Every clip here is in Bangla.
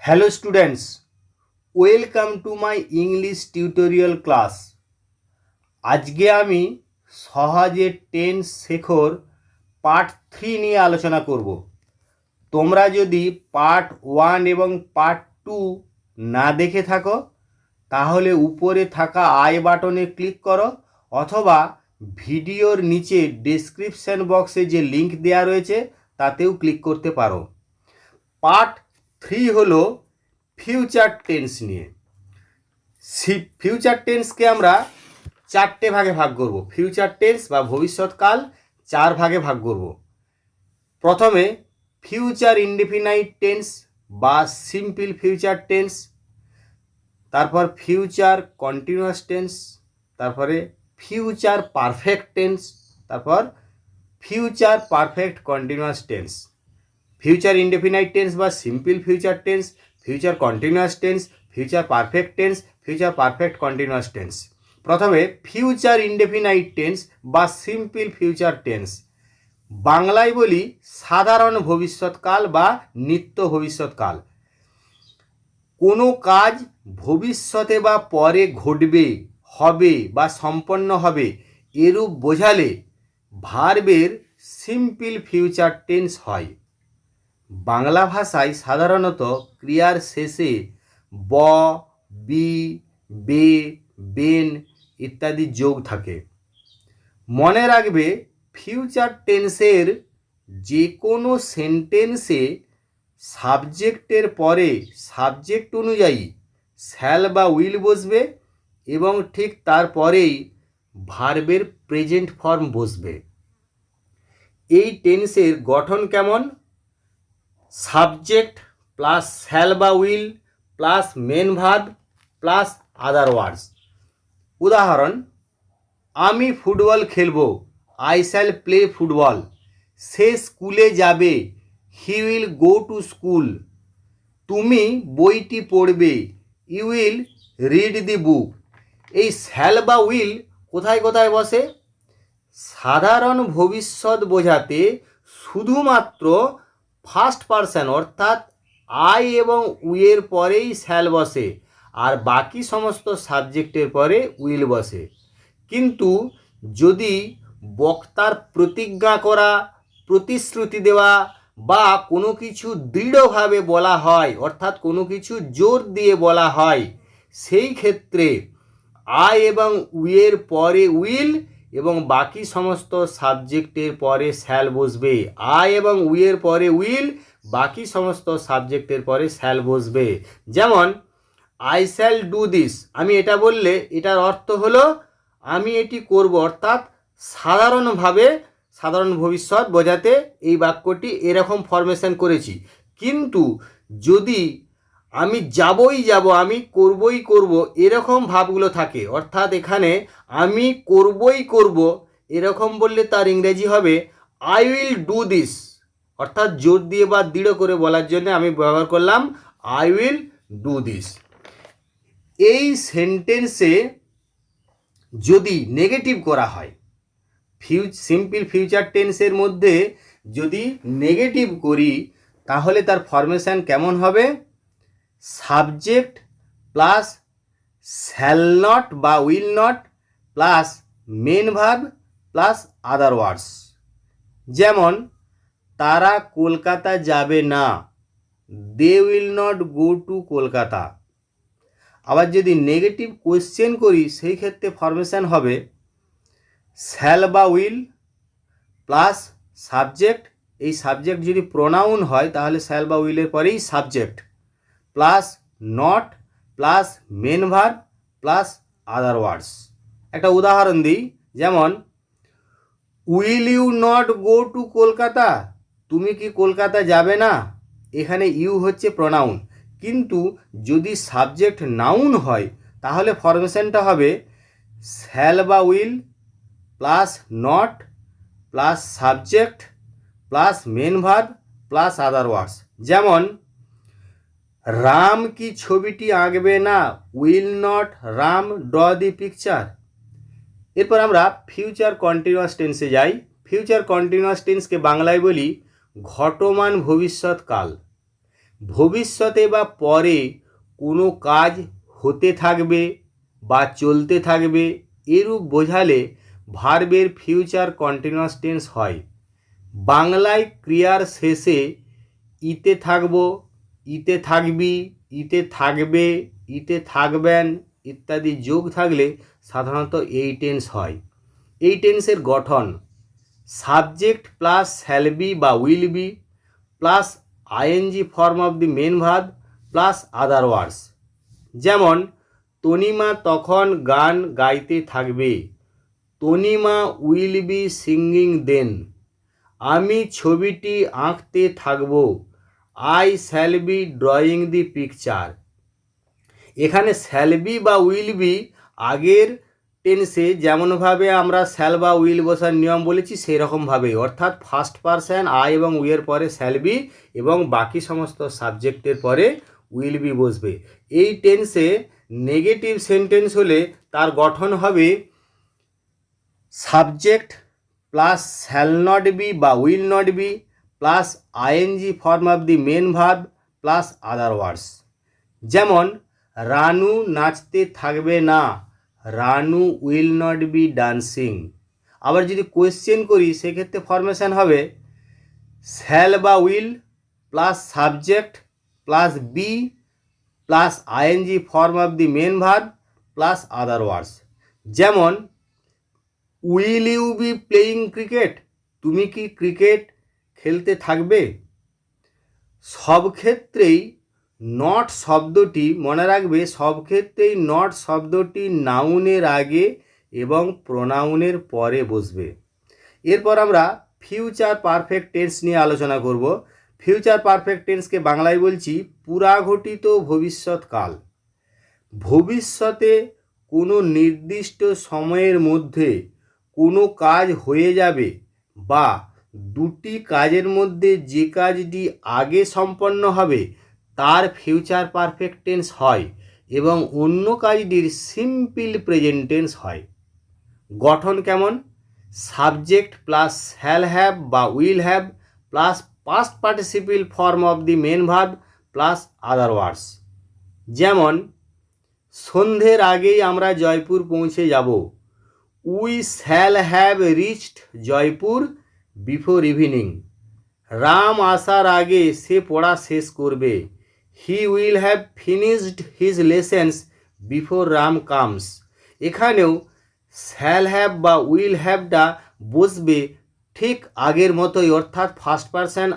Hello students, welcome to my English tutorial class. আজকে আমি সহজে টেন্স শেখার পার্ট 3 নিয়ে আলোচনা করব। তোমরা যদি পার্ট 1 এবং পার্ট 2 না দেখে থাকো তাহলে উপরে থাকা আই বাটনে ক্লিক করো অথবা ভিডিওর নিচে ডেসক্রিপশন বক্সে যে লিংক দেওয়া রয়েছে তাতেও ক্লিক করতে পারো। পার্ট 3 হলো ফিউচার টেন্স নিয়ে। ফিউচার টেন্সকে আমরা চারটে ভাগে ভাগ করব। ফিউচার টেন্স বা ভবিষ্যৎকাল 4 ভাগে ভাগ করব। প্রথমে ফিউচার ইনডেফিনাইট টেন্স বা সিম্পল ফিউচার টেন্স, তারপর ফিউচার কন্টিনিউয়াস টেন্স, তারপরে ফিউচার পারফেক্ট টেন্স, তারপর future perfect continuous tense. Future indefinite tense বা simple future tense, future continuous tense, future perfect tense, future perfect continuous tense. প্রথমে ফিউচার ইনডেফিনাইট টেন্স বা সিম্পল ফিউচার টেন্স, বাংলায় বলি সাধারণ ভবিষ্যৎকাল বা নিত্য ভবিষ্যৎকাল। কোনো কাজ ভবিষ্যতে বা পরে ঘটবে, হবে বা সম্পন্ন হবে এরূপ বোঝালে ভার্বের সিম্পল ফিউচার টেন্স হয়। বাংলা ভাষায় সাধারণত ক্রিয়ার শেষে ব, বি, বে, বেন ইত্যাদি যোগ থাকে। মনে রাখবে ফিউচার টেন্সের যে কোনো সেন্টেন্সে সাবজেক্টের পরে সাবজেক্ট অনুযায়ী শ্যাল বা উইল বসবে এবং ঠিক তারপরেই ভার্বের প্রেজেন্ট ফর্ম বসবে। এই টেন্সের গঠন কেমন? সাবজেক্ট প্লাস শ্যাল বা will plus main verb plus other words. উদাহরণ, আমি ফুটবল খেলবো, আই শ্যাল প্লে ফুটবল। সে স্কুলে যাবে, he will go to school. তুমি বইটি পড়বে, you will read the book. এই শ্যাল বা উইল কোথায় কোথায় বসে? সাধারণ ভবিষ্যৎ বোঝাতে শুধুমাত্র ফার্স্ট পারসন অর্থাৎ আই এবং উইয়ের পরেই শ্যাল বসে আর বাকি সমস্ত সাবজেক্টের পরে উইল বসে। কিন্তু যদি বক্তার প্রতিজ্ঞা করা, প্রতিশ্রুতি দেওয়া বা কোনো কিছু দৃঢ়ভাবে বলা হয় অর্থাৎ কোনো কিছু জোর দিয়ে বলা হয়, সেই ক্ষেত্রে আই এবং উইয়ের পরে উইল এবং বাকি সমস্ত সাবজেক্টের পরে শ্যাল বসবে। আই এবং উইয়ের পরে উইল, বাকি সমস্ত সাবজেক্টের পরে শ্যাল বসবে। যেমন আই শ্যাল ডু দিস, আমি এটা বললে এটার অর্থ হলো আমি এটি করব, অর্থাৎ সাধারণভাবে সাধারণ ভবিষ্যৎ বোঝাতে এই বাক্যটি এরকম ফরমেশন করেছি। কিন্তু যদি আমি যাবই যাব, আমি করবই করব এরকম ভাবগুলো থাকে, অর্থাৎ এখানে আমি করবই করব এরকম বললে তার ইংরেজি হবে আই উইল ডু দিস, অর্থাৎ জোর দিয়ে বা দৃঢ় করে বলার জন্য আমি ব্যবহার করলাম আই উইল ডু দিস। এই সেন্টেন্সে যদি নেগেটিভ করা হয়, সিম্পল ফিউচার টেন্সের মধ্যে যদি নেগেটিভ করি তাহলে তার ফরমেশন কেমন হবে? সাবজেক্ট প্লাস শ্যাল নট বা will not plus main verb plus other words. যেমন তারা কলকাতা যাবে না, they will not go to Kolkata. আবার যদি নেগেটিভ কোয়েশ্চেন করি সেই ক্ষেত্রে ফরমেশন হবে শ্যাল বা উইল প্লাস সাবজেক্ট, এই সাবজেক্ট যদি প্রোনাউন হয় তাহলে শ্যাল বা উইলের পরেই subject plus not plus main verb plus other words. একটা উদাহরণ দিই, যেমন will you not go to Kolkata, তুমি কি কলকাতা যাবে না? এখানে ইউ হচ্ছে প্রোনাউন, কিন্তু যদি সাবজেক্ট নাউন হয় তাহলে ফরমেশনটা হবে শ্যাল বা will plus not plus subject plus main verb plus other words. যেমন রাম কি ছবিটি আঁকবে না, will not Ram draw the picture. এরপর আমরা ফিউচার কন্টিনিউয়াস টেন্সে যাই। ফিউচার কন্টিনিউয়াস টেন্সকে বাংলায় বলি ঘটমান ভবিষ্যৎকাল। ভবিষ্যতে বা পরে কোনো কাজ হতে থাকবে বা চলতে থাকবে এরূপ বোঝালে ভার্বের ফিউচার কন্টিনিউয়াস টেন্স হয়। বাংলায় ক্রিয়ার শেষে ইতে থাকবো, ইতে থাকবি, ইতে থাকবে, ইতে থাকবেন ইত্যাদি যোগ থাকলে সাধারণত এই টেন্স হয়। এই টেন্সের গঠন সাবজেক্ট প্লাস শ্যাল বি বা will be plus ING form of the main verb plus other words. যেমন তনিমা তখন গান গাইতে থাকবে, Tanima will be singing then. আমি ছবিটি আঁকতে থাকব, I shall be drawing the picture. এখানে শ্যাল বি বা উইল বি আগের টেন্সে যেমনভাবে আমরা শ্যাল বা উইল বসার নিয়ম বলেছি সেই রকমভাবেই, অর্থাৎ ফার্স্ট পারসন আই এবং উইয়ের পরে শ্যাল বি এবং বাকি সমস্ত সাবজেক্টের পরে উইল বি বসবে। এই টেন্সে নেগেটিভ সেন্টেন্স হলে তার গঠন হবে subject plus shall not be বা will not be plus ING form of the main verb plus other words. যেমন রানু নাচতে থাকবে না, Ranu will not be dancing. আবার যদি কোয়েশ্চেন করি সেক্ষেত্রে ফরমেশন হবে শ্যাল বা will plus subject plus be plus ING form of the main verb plus other words. যেমন will you be playing cricket, তুমি কি ক্রিকেট খেলতে থাকবে। সব ক্ষেত্রেই নট শব্দটি মনে রাখবে, সব ক্ষেত্রেই নট শব্দটি নাউনের আগে এবং প্রোনাউনের পরে বসবে। এরপর আমরা ফিউচার পারফেক্ট টেন্স নিয়ে আলোচনা করব। ফিউচার পারফেক্ট টেন্সকে বাংলায় বলছি পুরাঘটিত ভবিষ্যৎকাল। ভবিষ্যতে কোনো নির্দিষ্ট সময়ের মধ্যে কোনো কাজ হয়ে যাবে বা দুটি কাজের মধ্যে যে কাজটি আগে সম্পন্ন হবে তার ফিউচার পারফেক্ট টেন্স হয় এবং অন্য কাজটির সিম্পল প্রেজেন্ট টেন্স হয়। গঠন কেমন? সাবজেক্ট প্লাস শ্যাল হ্যাভ বা will have plus past participle form of the main verb plus other words. যেমন সন্ধ্যের আগেই আমরা জয়পুর পৌঁছে যাব, we shall have reached Jaipur before evening. Ram আসার আগে সে পড়া শেষ করবে, he will have finished his lessons before Ram comes. এখানেও শ্যাল হ্যাভ বা উইল হ্যাভটা বসবে ঠিক আগের মতোই, অর্থাৎ ফার্স্ট পারসন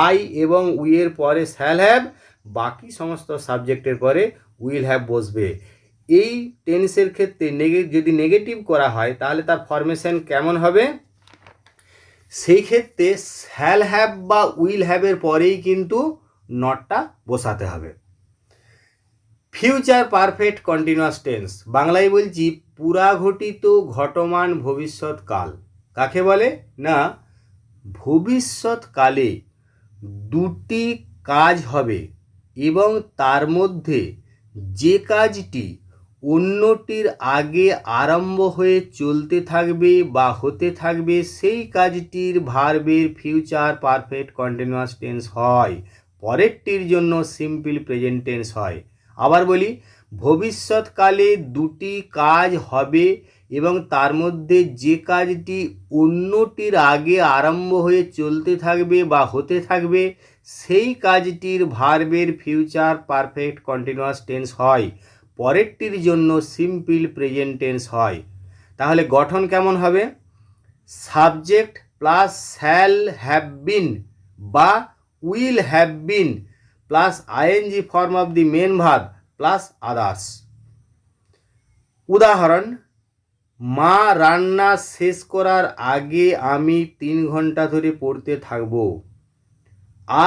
আই এবং উইয়ের পরে শ্যাল হ্যাভ, বাকি সমস্ত সাবজেক্টের পরে উইল হ্যাভ বসবে। এই টেন্সের ক্ষেত্রে যদি নেগেটিভ করা হয় তাহলে তার ফরমেশন কেমন হবে? সেই ক্ষেত্রে শ্যাল হ্যাভ বা উইল হ্যাভের পরেই কিন্তু নটটা বসাতে হবে। ফিউচার পারফেক্ট কন্টিনিউয়াস টেন্স বাংলায় বলছি পুরাঘটিত ঘটমান ভবিষ্যৎকাল। কাকে বলে না, ভবিষ্যৎকালে দুটি কাজ হবে এবং তার মধ্যে যে কাজটি অন্যটির আগে আরম্ভ হয়ে চলতে থাকবে বা হতে থাকবে সেই কাজটির ভার্বের ফিউচার পারফেক্ট কন্টিনিউয়াস টেন্স হয়, পরেরটির জন্য সিম্পল প্রেজেন্ট টেন্স হয়। আবার বলি, ভবিষ্যৎকালে দুটি কাজ হবে এবং তার মধ্যে যে কাজটি অন্যটির আগে আরম্ভ হয়ে চলতে থাকবে বা হতে থাকবে সেই কাজটির ভার্বের ফিউচার পারফেক্ট কন্টিনিউয়াস টেন্স হয়, পরেরটির জন্য সিম্পল প্রেজেন্ট টেন্স হয়। তাহলে গঠন কেমন হবে? Subject plus shall have been বা will have been plus ING form of the main verb plus others. উদাহরণ, মা রান্না শেষ করার আগে আমি 3 ঘন্টা ধরে পড়তে থাকব,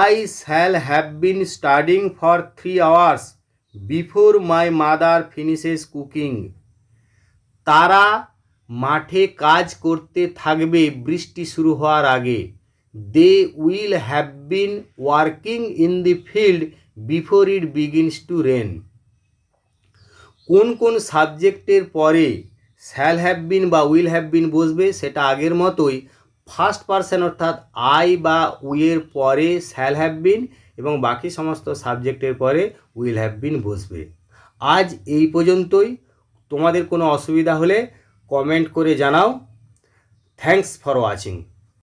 I shall have been studying for 3 hours before my mother finishes cooking. তারা মাঠে কাজ করতে থাকবে বৃষ্টি শুরু হওয়ার আগে, they will have been working in the field before it begins to rain. কোন কোন সাবজেক্টের পরে শ্যাল হ্যাভ বিন বা উইল হ্যাভ বিন বসবে সেটা আগের মতোই, ফার্স্ট পারসন অর্থাৎ আই বা উইয়ের পরে শ্যাল হ্যাভ বিন এবং বাকি সমস্ত সাবজেক্টের পরে উইল হ্যাভ বিন বসবে। আজ এই পর্যন্তই। তোমাদের কোনো অসুবিধা হলে কমেন্ট করে জানাও। Thanks for watching.